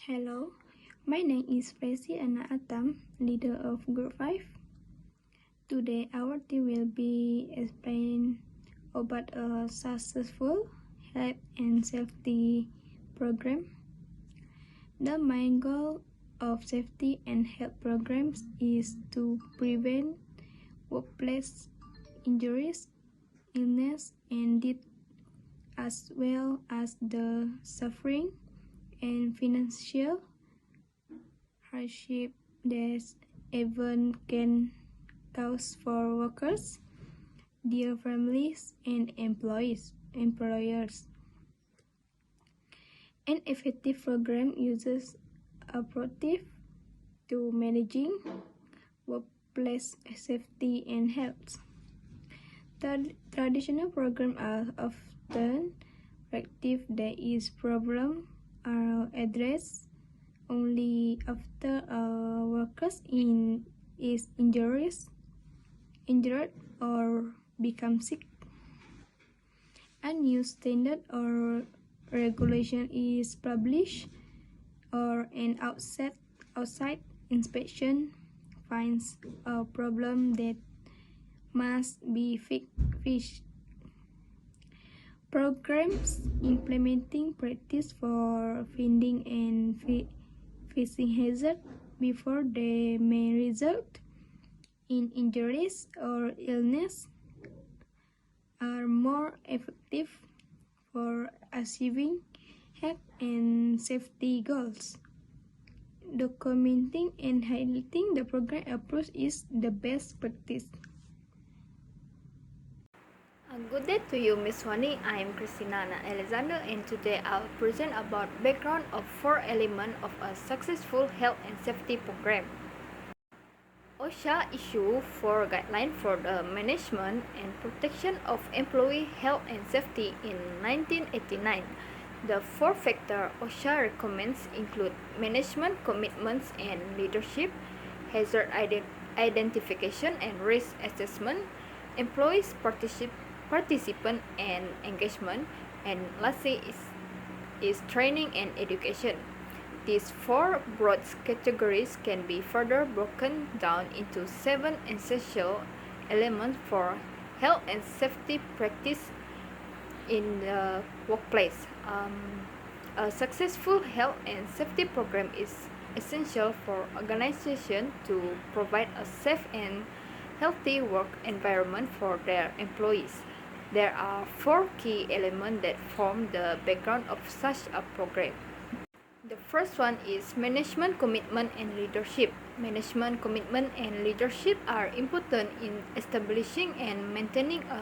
Hello, my name is Presi Anna Atam, leader of Group 5. Today our team will be explaining about a successful health and safety program. The main goal of safety and health programs is to prevent workplace injuries, illness, and death, as well as the suffering and financial hardship that event can cause for workers, their families, and employers. An effective program uses approach to managing workplace safety and health. Traditional programs are often reactive, that is, problems are addressed only after a worker is injured or become sick. A new standard or regulation is published, or an outside inspection finds a problem that must be fixed. Programs implementing practice for finding and fixing hazards before they may result in injuries or illness are more effective for achieving health and safety goals. Documenting and highlighting the program approach is the best practice. Good day to you, Ms. Wani. I am Christina Alexander, and today I'll present about background of 4 elements of a successful health and safety program. OSHA issued 4 guidelines for the management and protection of employee health and safety in 1989. The 4 factors OSHA recommends include management commitments and leadership, hazard identification and risk assessment, employees participant and engagement, and lastly is training and education. These 4 broad categories can be further broken down into 7 essential elements for health and safety practice in the workplace. A successful health and safety program is essential for organizations to provide a safe and healthy work environment for their employees. There are 4 key elements that form the background of such a program. The first one is management commitment and leadership. Management commitment and leadership are important in establishing and maintaining a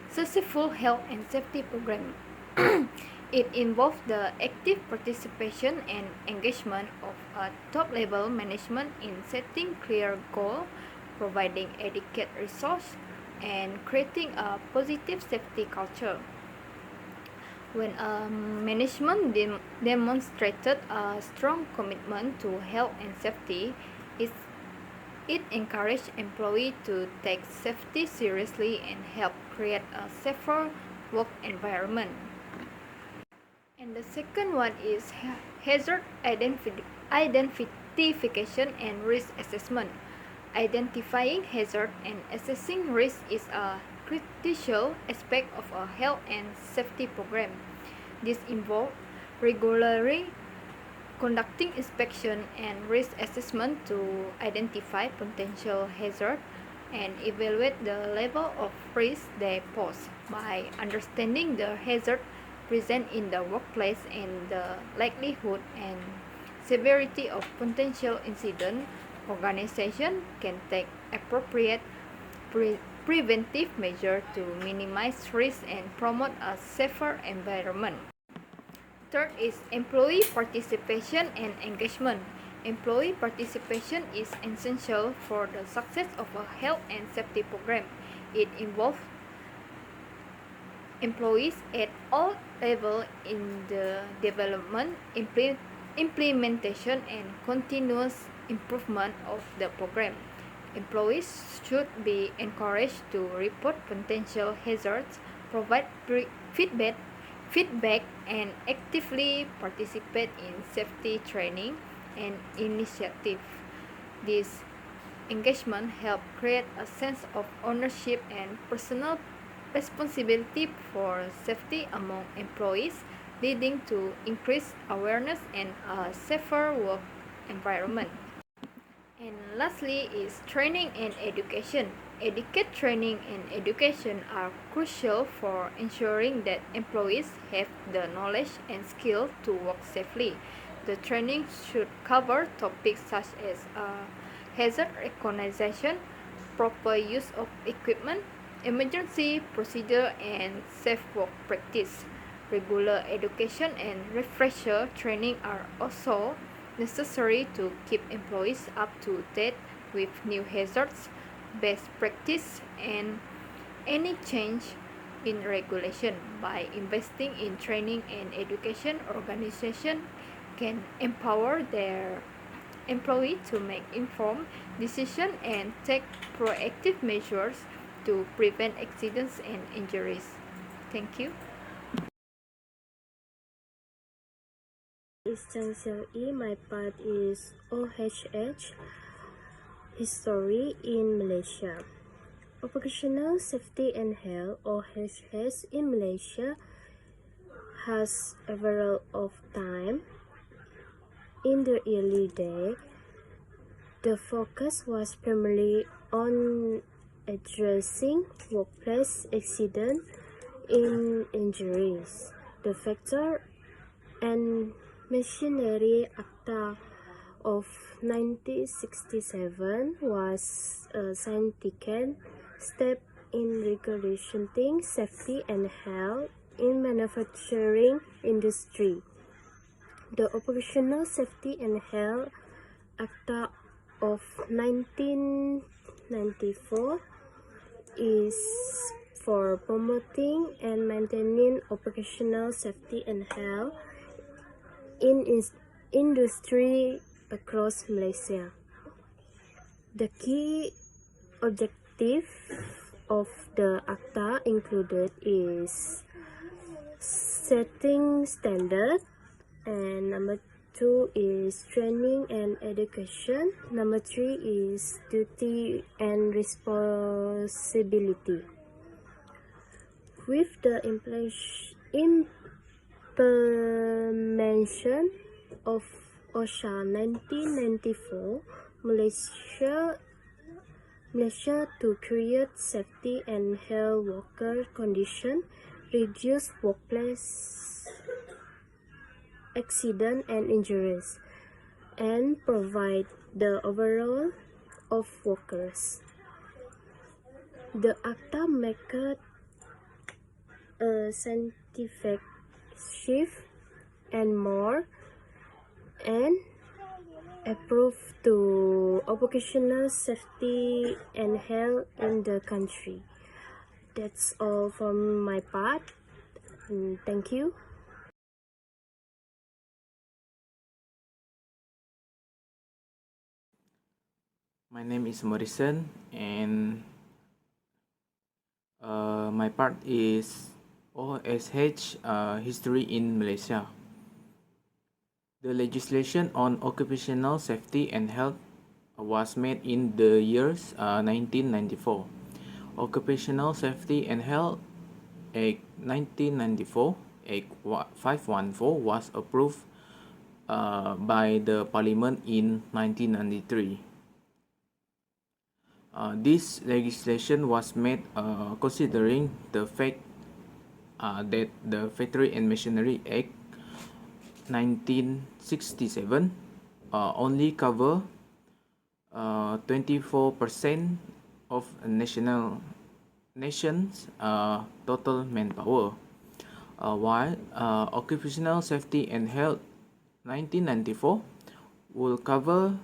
successful health and safety program. It involves the active participation and engagement of a top-level management in setting clear goals, providing adequate resources, and creating a positive safety culture. When management demonstrated a strong commitment to health and safety, it encouraged employees to take safety seriously and help create a safer work environment. And the second one is hazard identification and risk assessment. Identifying hazard and assessing risk is a critical aspect of a health and safety program. This involves regularly conducting inspection and risk assessment to identify potential hazards and evaluate the level of risk they pose. By understanding the hazard present in the workplace and the likelihood and severity of potential incidents, organization can take appropriate preventive measures to minimize risk and promote a safer environment. Third is employee participation and engagement. Employee participation is essential for the success of a health and safety program. It involves employees at all levels in the development, implementation, and continuous improvement of the program. Employees should be encouraged to report potential hazards, provide feedback, feedback, and actively participate in safety training and initiative. This engagement helps create a sense of ownership and personal responsibility for safety among employees, leading to increased awareness and a safer work environment. And lastly is training and education. Etiquette training and education are crucial for ensuring that employees have the knowledge and skill to work safely. The training should cover topics such as hazard recognition, proper use of equipment, emergency procedure, and safe work practice. Regular education and refresher training are also necessary to keep employees up to date with new hazards, best practice, and any change in regulation. By investing in training and education, organization can empower their employee to make informed decisions and take proactive measures to prevent accidents and injuries. Thank you. Is Chang Xiang Yi. My part is OHH History in Malaysia. Occupational Safety and Health (OHS) in Malaysia has evolved of time. In the early days, the focus was primarily on addressing workplace accidents and injuries. The Factor and Machinery Acta of 1967 was a significant step in regulating safety and health in manufacturing industry. The Occupational Safety and Health Acta of 1994 is for promoting and maintaining occupational safety and health in industry across Malaysia. The key objective of the ACTA included is setting standard, and number 2 is training and education, number 3 is duty and responsibility. With the implementation of OSHA 1994, Malaysia to create safety and health worker conditions, reduce workplace accident and injuries, and provide the overall of workers. The ACTA makes a scientific shift and more and approve to occupational safety and health in the country. That's all from my part. Thank you. My name is Morrison, and my part is OSH History in Malaysia. The legislation on occupational safety and health was made in the years 1994. Occupational Safety and Health Act 1994, Act 514, was approved by the Parliament in 1993. This legislation was made considering the fact that the Factory and Machinery Act 1967 only cover 24% of nation's total manpower, while Occupational Safety and Health 1994 will cover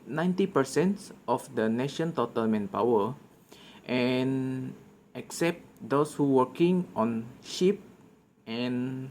90% of the nation total manpower, and except those who working on ship and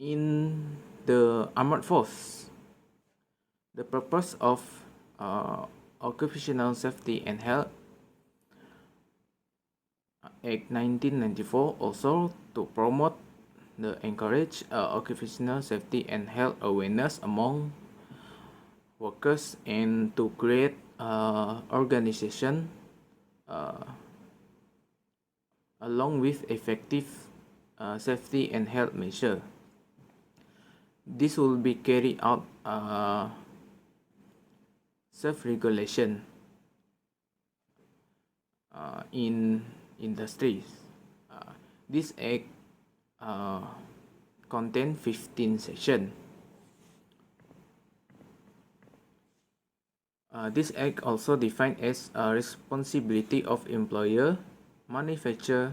in the armed force. The purpose of occupational safety and health Act 1994 also to promote the encourage occupational safety and health awareness among workers and to create organization along with effective safety and health measure. This will be carried out self-regulation in industries. This act contains 15 sections. This act also defined as a responsibility of employer, manufacturer,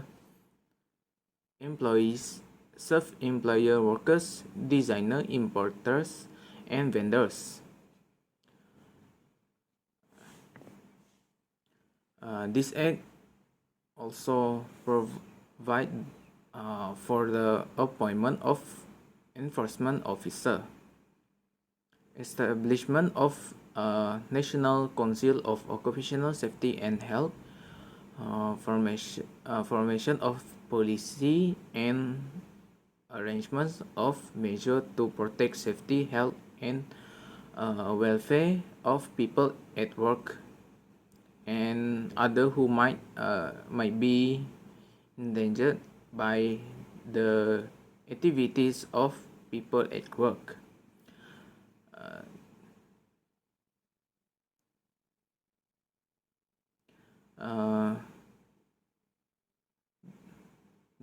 employees, self-employer workers, designer, importers, and vendors. This act also provide for the appointment of enforcement officer, establishment of National Council of Occupational Safety and Health, formation of policy and arrangements of measures to protect safety, health, and welfare of people at work and other who might be endangered by the activities of people at work.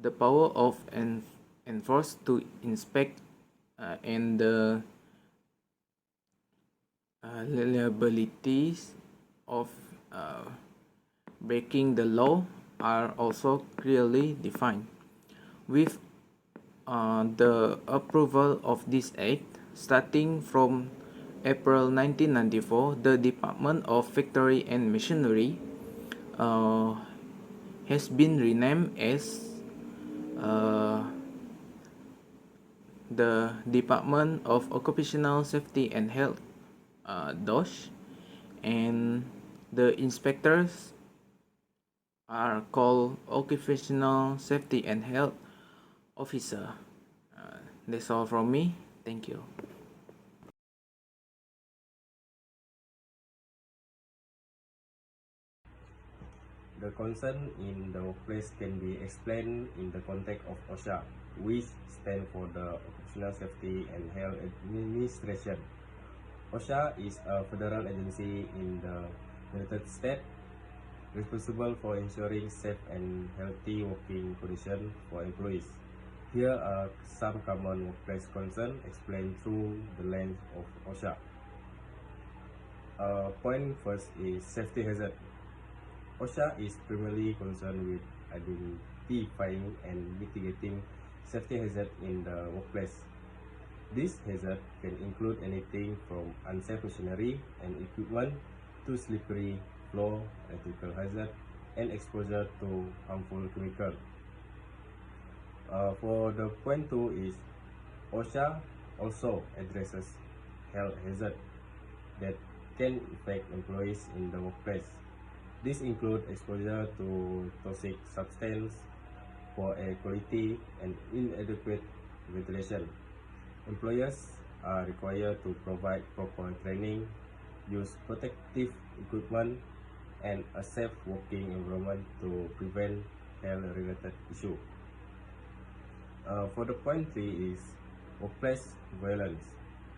The power of enforce to inspect and the liabilities of breaking the law are also clearly defined. With the approval of this act, starting from April 1994, the Department of Factory and Machinery has been renamed as the Department of Occupational Safety and Health, DOSH, and the inspectors are called Occupational Safety and Health Officer. That's all from me. Thank you. The concern in the workplace can be explained in the context of OSHA, which stands for the Occupational Safety and Health Administration. OSHA is a federal agency in the United States responsible for ensuring safe and healthy working conditions for employees. Here are some common workplace concerns explained through the lens of OSHA. Point first is safety hazard. OSHA is primarily concerned with identifying and mitigating safety hazards in the workplace. This hazard can include anything from unsafe machinery and equipment to slippery floor, electrical hazard, and exposure to harmful chemicals. For the point 2 is OSHA also addresses health hazards that can affect employees in the workplace. This includes exposure to toxic substances, poor air quality, and inadequate ventilation. Employers are required to provide proper training, use protective equipment, and a safe working environment to prevent health-related issues. For the point 3 is workplace violence.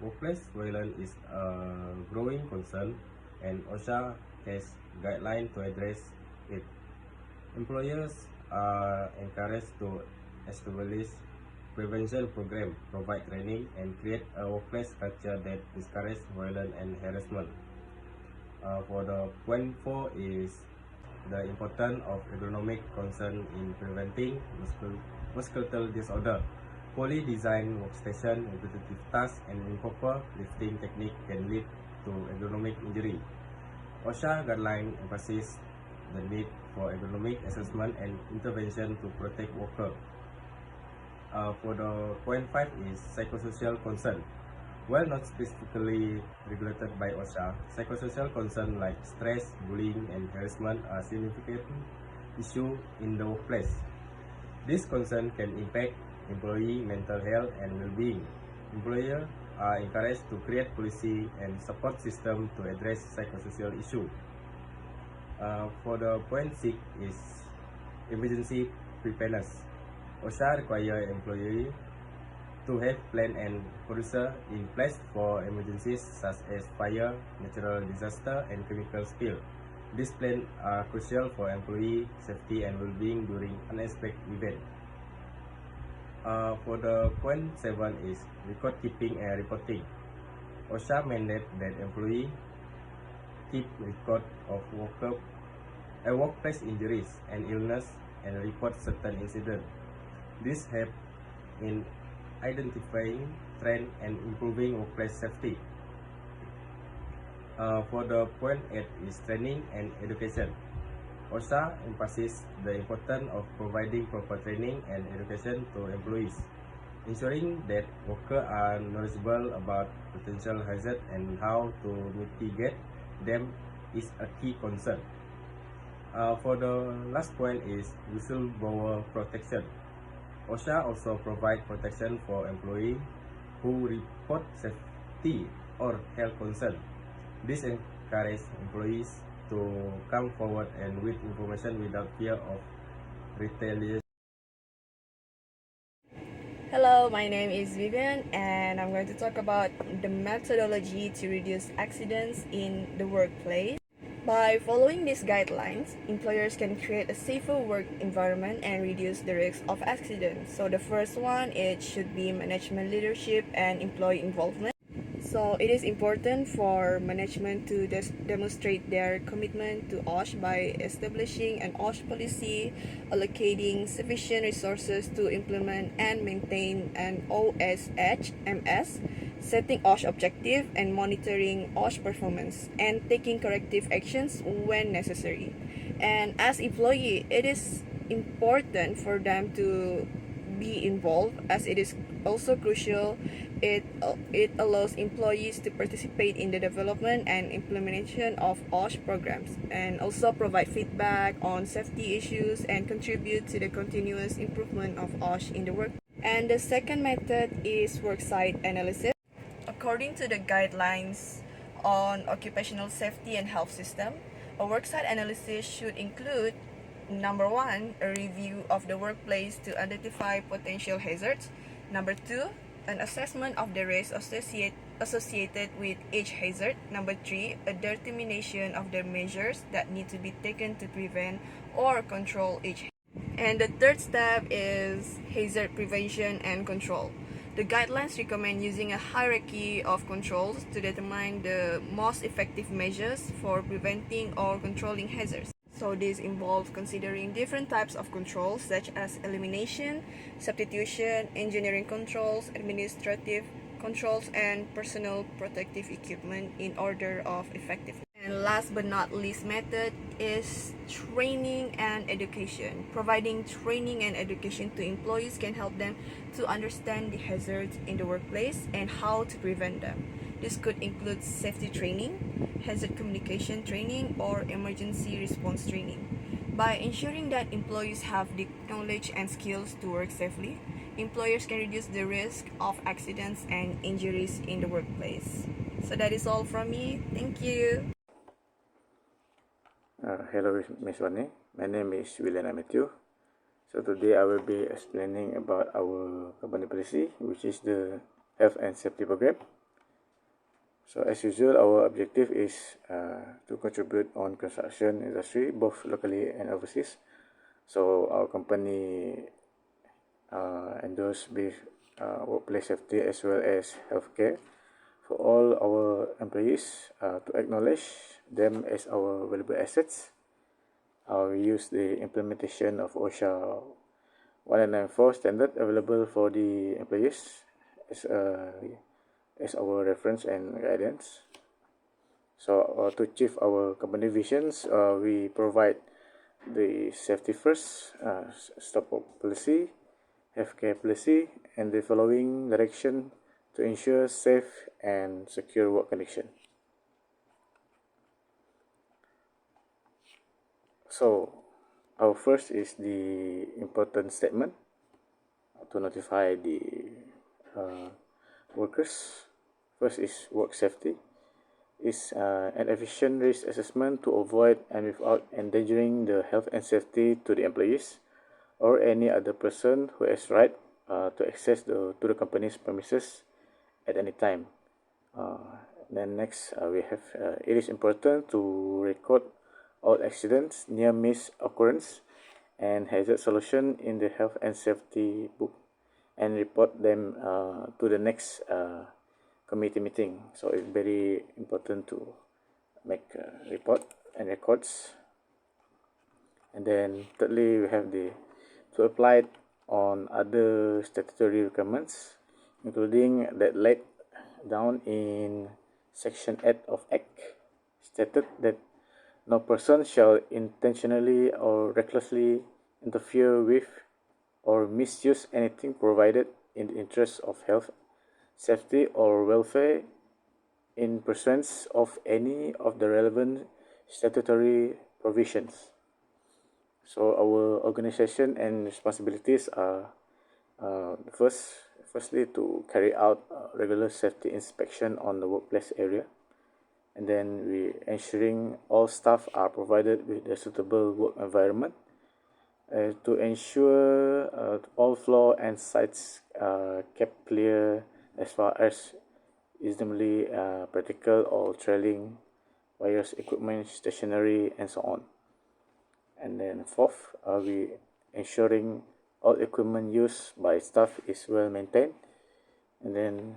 Workplace violence is a growing concern, and OSHA has guidelines to address it. Employers are encouraged to establish prevention programs, provide training, and create a workplace culture that discourages violence and harassment. For the point 4 is the importance of ergonomic concern in preventing musculoskeletal disorder. Poorly designed workstation, repetitive tasks, and improper lifting technique can lead to ergonomic injury. OSHA guidelines emphasize the need for ergonomic assessment and intervention to protect workers. For the point 5 is psychosocial concern. While not specifically regulated by OSHA, psychosocial concerns like stress, bullying, and harassment are significant issues in the workplace. This concern can impact employee mental health and well-being. Employers are encouraged to create policy and support system to address psychosocial issues. For the point 6 is emergency preparedness. OSHA requires employees to have plan and procedure in place for emergencies such as fire, natural disaster, and chemical spill. These plans are crucial for employee safety and well-being during unexpected events. For the point 7 is record keeping and reporting. OSHA mandates that employees keep record of workplace injuries and illness and report certain incidents. This helps in identifying trends and improving workplace safety. For the point 8 is training and education. OSHA emphasizes the importance of providing proper training and education to employees. Ensuring that workers are knowledgeable about potential hazards and how to mitigate them is a key concern. For the last point is whistleblower protection. OSHA also provides protection for employees who report safety or health concerns. This encourages employees to come forward and with information without fear of retaliation. Hello, my name is Vivian and I'm going to talk about the methodology to reduce accidents in the workplace. By following these guidelines, employers can create a safer work environment and reduce the risk of accidents. So the first one, it should be management leadership and employee involvement. So it is important for management to demonstrate their commitment to OSH by establishing an OSH policy, allocating sufficient resources to implement and maintain an OSHMS, setting OSH objective and monitoring OSH performance, and taking corrective actions when necessary. And as employee, it is important for them to be involved as it is also crucial. It allows employees to participate in the development and implementation of OSH programs and also provide feedback on safety issues and contribute to the continuous improvement of OSH in the work. And the second method is worksite analysis. According to the guidelines on occupational safety and health system, a worksite analysis should include: number 1, a review of the workplace to identify potential hazards. Number 2, an assessment of the risk associated with each hazard. Number 3, a determination of the measures that need to be taken to prevent or control each. And the third step is hazard prevention and control. The guidelines recommend using a hierarchy of controls to determine the most effective measures for preventing or controlling hazards. So this involves considering different types of controls such as elimination, substitution, engineering controls, administrative controls, and personal protective equipment in order of effectiveness. And last but not least method is training and education. Providing training and education to employees can help them to understand the hazards in the workplace and how to prevent them. This could include safety training, hazard communication training, or emergency response training. By ensuring that employees have the knowledge and skills to work safely, employers can reduce the risk of accidents and injuries in the workplace. So that is all from me. Thank you. Hello, Ms. Wani. My name is William Matthew. So today I will be explaining about our company policy, which is the health and safety program. So as usual, our objective is to contribute on construction industry, both locally and overseas. So our company endorse with workplace safety as well as healthcare for all our employees to acknowledge them as our valuable assets. We use the implementation of OSHA 1994 standard available for the employees as our reference and guidance. So to achieve our company visions, we provide the safety first, stop work policy, healthcare policy, and the following direction to ensure safe and secure work condition. So Our first is the important statement to notify the workers. First is work safety. Is an efficient risk assessment to avoid and without endangering the health and safety to the employees or any other person who has right to access to the company's premises at any time. Then next we have it is important to record all accidents, near miss occurrence, and hazard solution in the health and safety book and report them to the next committee meeting. So it's very important to make a report and records. And then thirdly, we have to apply it on other statutory requirements, including that laid down in Section 8 of Act, stated that no person shall intentionally or recklessly interfere with or misuse anything provided in the interest of health, safety, or welfare in pursuance of any of the relevant statutory provisions. So our organization and responsibilities are firstly to carry out regular safety inspection on the workplace area, and then we ensuring all staff are provided with a suitable work environment, to ensure all floor and sites kept clear as far as reasonably practical, or trailing wires, equipment, stationery, and so on. And then fourth, we ensuring all equipment used by staff is well maintained, and then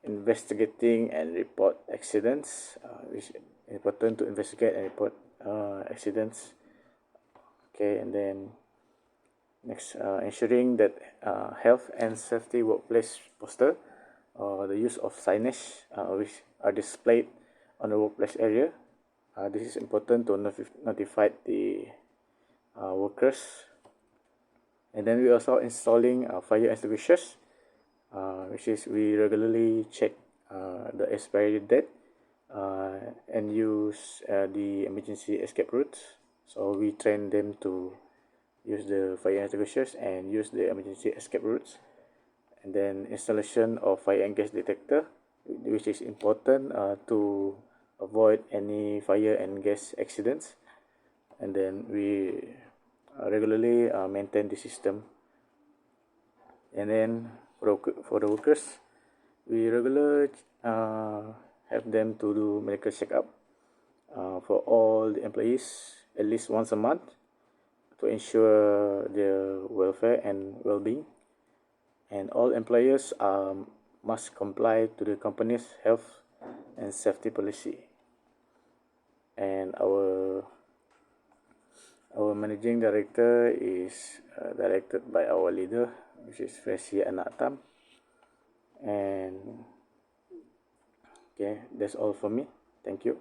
investigating and report accidents, which is important to investigate and report accidents. Okay, and then next, ensuring that health and safety workplace poster, the use of signage which are displayed on the workplace area. This is important to notify the workers. And then we also installing fire extinguishers, which is we regularly check the expiry date and use the emergency escape routes. So we train them to use the fire extinguishers and use the emergency escape routes. And then installation of fire and gas detector, which is important to avoid any fire and gas accidents. And then we regularly maintain the system. And then for the workers, we regularly have them to do medical checkup for all the employees at least once a month to ensure their welfare and well-being. And all employers must comply to the company's health and safety policy. And our managing director is directed by our leader, which is Fresi Anatam. And okay, that's all for me. Thank you.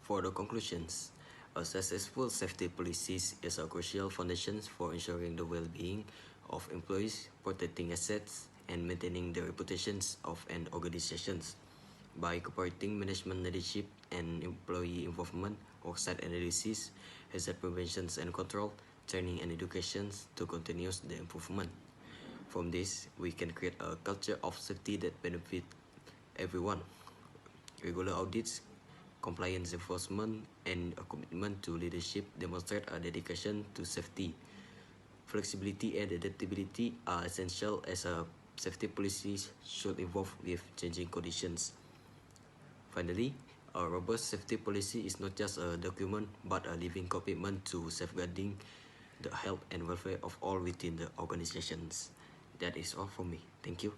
For the conclusions, a successful safety policy is a crucial foundation for ensuring the well-being of employees, protecting assets, and maintaining the reputations of an organization. By incorporating management leadership and employee involvement, worksite analysis, hazard prevention and control, training and education to continuous the improvement. From this, we can create a culture of safety that benefits everyone. Regular audits, compliance enforcement, and a commitment to leadership demonstrate a dedication to safety. Flexibility and adaptability are essential as a safety policy should evolve with changing conditions. Finally, a robust safety policy is not just a document but a living commitment to safeguarding the health and welfare of all within the organizations. That is all from me. Thank you.